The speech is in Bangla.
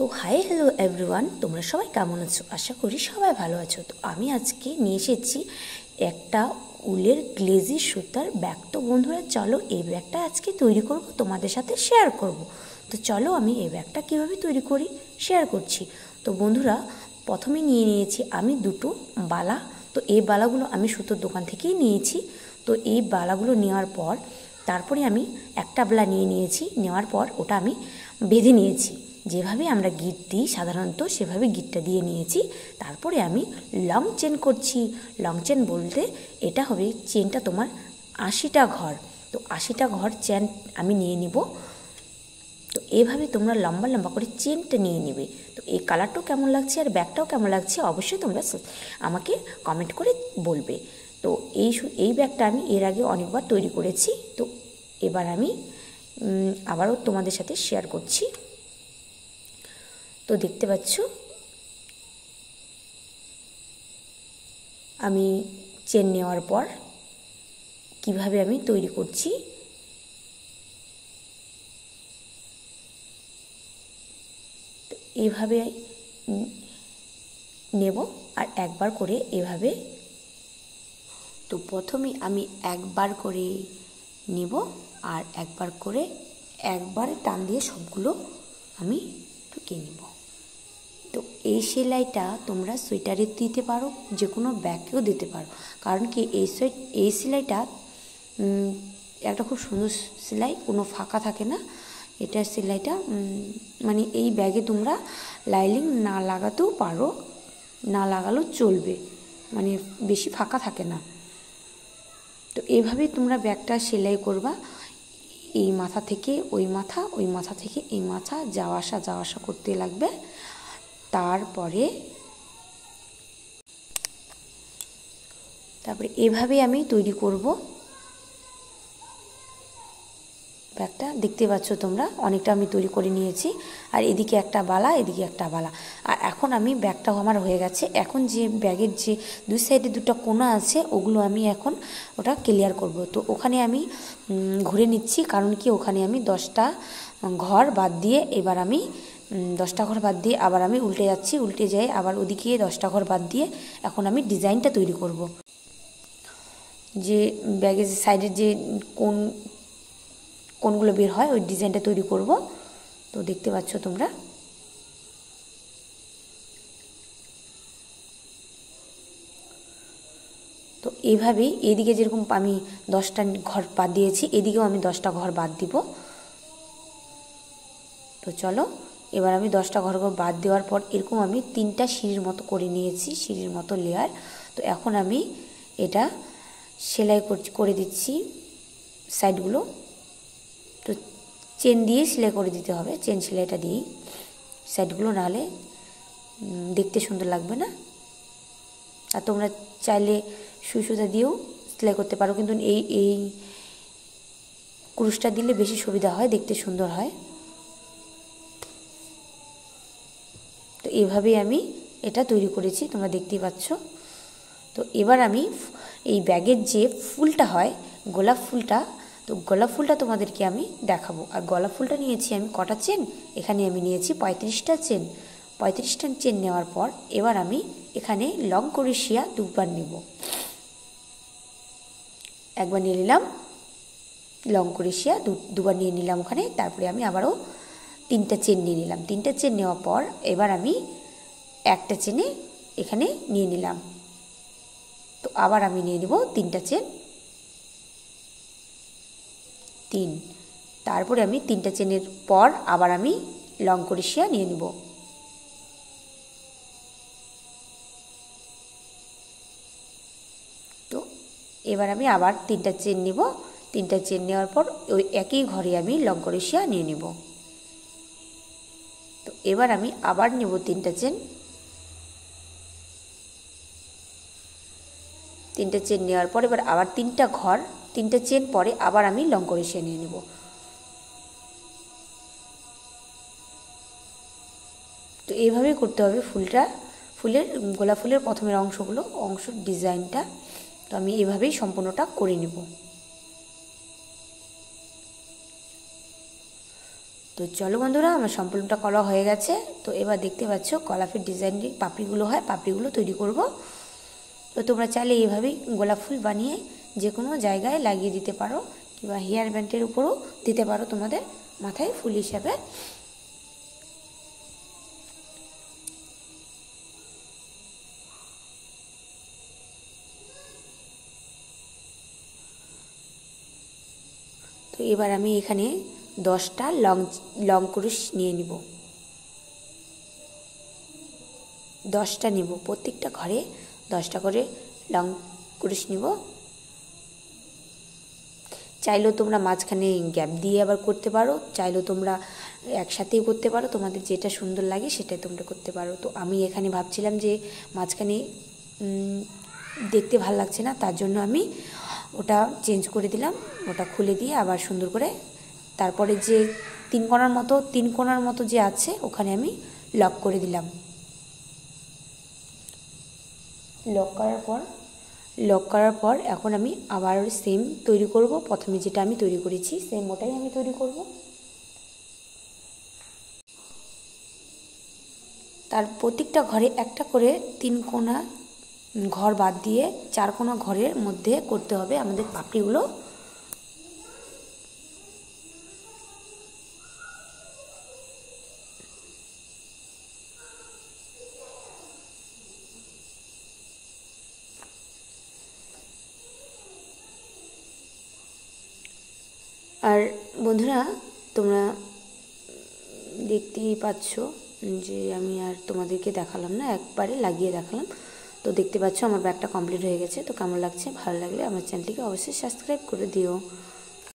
তো হাই হ্যালো এভরিওয়ান, তোমরা সবাই কেমন আছো? আশা করি সবাই ভালো আছো। তো আমি আজকে নিয়ে এসেছি একটা উলের গ্লেজি সুতার ব্যাগ। তো বন্ধুরা চলো এই ব্যাগটা আজকে তৈরি করব, তোমাদের সাথে শেয়ার করব। তো চলো আমি এই ব্যাগটা কীভাবে তৈরি করি শেয়ার করছি। তো বন্ধুরা প্রথমে নিয়ে নিয়েছি আমি দুটো বালা। তো এই বালাগুলো আমি সুতোর দোকান থেকেই নিয়েছি। তো এই বালাগুলো নেওয়ার পর তারপরে আমি একটা বালা নিয়ে নিয়েছি। নেওয়ার পর ওটা আমি বেঁধে নিয়েছি, যেভাবে আমরা গিট দিই সাধারণত সেভাবে গিটটা দিয়ে নিয়েছি। তারপরে আমি লং চেন করছি। লং চেন বলতে এটা হবে চেনটা তোমার 80টা ঘর। তো 80টা ঘর চেন আমি নিয়ে নিব। তো এইভাবে তোমরা লম্বা লম্বা করে চেনটা নিয়ে নেবে। তো এই কালারটাও কেমন লাগছে আর ব্যাগটাও কেমন লাগছে অবশ্যই তোমরা আমাকে কমেন্ট করে বলবে। তো এই ব্যাগটা আমি এর আগে অনেকবার তৈরি করেছি। তো এবার আমি আবারও তোমাদের সাথে শেয়ার করছি। তো দেখতে পাচ্ছ আমি চেন নেওয়ার পর কিভাবে আমি তৈরি করছি। তো এইভাবে নেব আর একবার করে এভাবে। তো প্রথমে আমি একবার করে নেব আর একবার করে একবার টান দিয়ে সবগুলো আমি ঢুকিয়ে নেব। তো এই সেলাইটা তোমরা সোয়েটারে দিতে পারো, যে কোনো ব্যাগেও দিতে পারো। কারণ কি এই সেলাইটা একটা খুব সুন্দর সেলাই, কোনো ফাঁকা থাকে না। এটা সেলাইটা মানে এই ব্যাগে তোমরা লাইলিং না লাগাতেও পারো, না লাগালেও চলবে, মানে বেশি ফাঁকা থাকে না। তো এইভাবেই তোমরা ব্যাগটা সেলাই করবা। এই মাথা থেকে ওই মাথা, ওই মাথা থেকে এই মাথা যাওয়া আসা করতে লাগবে। তারপরে এভাবেই আমি তৈরি করব ব্যাগটা। দেখতে পাচ্ছ তোমরা অনেকটা আমি তৈরি করে নিয়েছি। আর এদিকে একটা বালা, এদিকে একটা বালা। আর এখন আমি ব্যাগটাও আমার হয়ে গেছে। এখন যে ব্যাগের যে দুই সাইডে দুটো কোণা আছে ওগুলো আমি এখন ওটা ক্লিয়ার করব। তো ওখানে আমি ঘুরে নিচ্ছি, কারণ কি ওখানে আমি 10টা ঘর বাদ দিয়ে এবার আমি 10টা ঘর বাদ দিয়ে আবার আমি উল্টে যাচ্ছি। উল্টে যাই আবার ওদিকে 10টা ঘর বাদ দিয়ে এখন আমি ডিজাইনটা তৈরি করব। যে ব্যাগের সাইডের যে কোনগুলো বের হয় ওই ডিজাইনটা তৈরি করব। তো দেখতে পাচ্ছ তোমরা। তো এইভাবেই এদিকে যেরকম আমি 10টা ঘর বাদ দিয়েছি, এদিকেও আমি 10টা ঘর বাদ দিব। তো চলো এবার আমি 10টা ঘর বাদ দেওয়ার পর এরকম আমি 3টা সিঁড়ির মতো করে নিয়েছি, সিঁড়ির মতো লেয়ার। তো এখন আমি এটা সেলাই করে দিচ্ছি সাইডগুলো। তো চেন দিয়ে সেলাই করে দিতে হবে, চেন সেলাইটা দিয়েই সাইডগুলো, নাহলে দেখতে সুন্দর লাগবে না। আর তোমরা চাইলে সুই সুতা দিয়েও সেলাই করতে পারো, কিন্তু এই কুরুশটা দিলে বেশি সুবিধা হয়, দেখতে সুন্দর হয়। তো এইভাবেই আমি এটা তৈরি করেছি, তোমরা দেখতেই পাচ্ছ। তো এবার আমি এই ব্যাগের যে ফুলটা হয় গোলাপ ফুলটা, তো গোলাপ ফুলটা তোমাদেরকে আমি দেখাবো। আর গোলাপ ফুলটা নিয়েছি আমি কটা চেন, এখানে আমি নিয়েছি 35টা চেন। 35টা চেন নেওয়ার পর এবার আমি এখানে লং ক্রোশেয়া দুবার নেব। একবার নিয়ে নিলাম লং ক্রোশেয়া, দুবার নিয়ে নিলাম ওখানে। তারপরে আমি আবারও 3টা চেন নিয়ে নিলাম। 3টা চেন নেওয়ার পর এবার আমি একটা চেনে এখানে নিয়ে নিলাম। তো আবার আমি নিয়ে নেব 3টা চেন, 3। তারপরে আমি 3টা চেনের পর আবার আমি লং ক্রোশেয়া নিয়ে নেব। তো এবার আমি আবার 3টা চেন নিব। 3টা চেন নেওয়ার পর ওই একই ঘরে আমি লং ক্রোশেয়া নিয়ে নেব। তো এবার আমি আবার নেব 3টা চেন। 3টা চেন নেওয়ার পর এবার আবার 3টা ঘর, 3টা চেন পরে আবার আমি লং ক্রোশেয়া নিয়ে নেব। তো এইভাবেই করতে হবে গোলাপ ফুলের প্রথমের অংশ ডিজাইনটা। তো আমি এইভাবেই সম্পূর্ণটা করে নেব। তো চলো বন্ধুরা, আমার সম্পূর্ণটা করা হয়ে গেছে। তো এবার দেখতে পাচ্ছ গোলাপের ডিজাইনের পাপড়িগুলো হয়, পাপড়িগুলো তৈরি করব। তো তোমরা চাইলে এইভাবেই গোলাপ ফুল বানিয়ে যে কোনো জায়গায় লাগিয়ে দিতে পারো, কিংবা হেয়ার ব্যান্ডের উপরও দিতে পারো তোমাদের মাথায় ফুল হিসাবে। তো এবার আমি এখানে 10টা লং কুরুশ নিয়ে নিব, 10টা নিব, প্রত্যেকটা ঘরে 10টা করে লং কুরুশ নিব। চাইলেও তোমরা মাঝখানে গ্যাপ দিয়ে আবার করতে পারো, চাইলেও তোমরা একসাথেই করতে পারো, তোমাদের যেটা সুন্দর লাগে সেটাই তোমরা করতে পারো। তো আমি এখানে ভাবছিলাম যে মাঝখানে দেখতে ভালো লাগছে না, তার জন্য আমি ওটা চেঞ্জ করে দিলাম, ওটা খুলে দিয়ে আবার সুন্দর করে তারপরে যে 3 কোণার মতো যে আছে ওখানে আমি লক করে দিলাম। লক করার পর এখন আমি আবার সেম তৈরি করব। প্রথমে যেটা আমি তৈরি করেছি সেম ওটাই আমি তৈরি করব। তার প্রত্যেকটা ঘরে একটা করে 3 কোণা ঘর বাদ দিয়ে 4 কোণা ঘরের মধ্যে করতে হবে আমাদের পাপড়িগুলো। আর বন্ধুরা, তোমরা দেখতেই পাচ্ছ যে আমি আর তোমাদেরকে দেখালাম না, একবারে লাগিয়ে দেখালাম। তো দেখতে পাচ্ছ আমার ব্যাগটা কমপ্লিট হয়ে গেছে। তো কেমন লাগছে, ভালো লাগলে আমার চ্যানেলটিকে অবশ্যই সাবস্ক্রাইব করে দিও।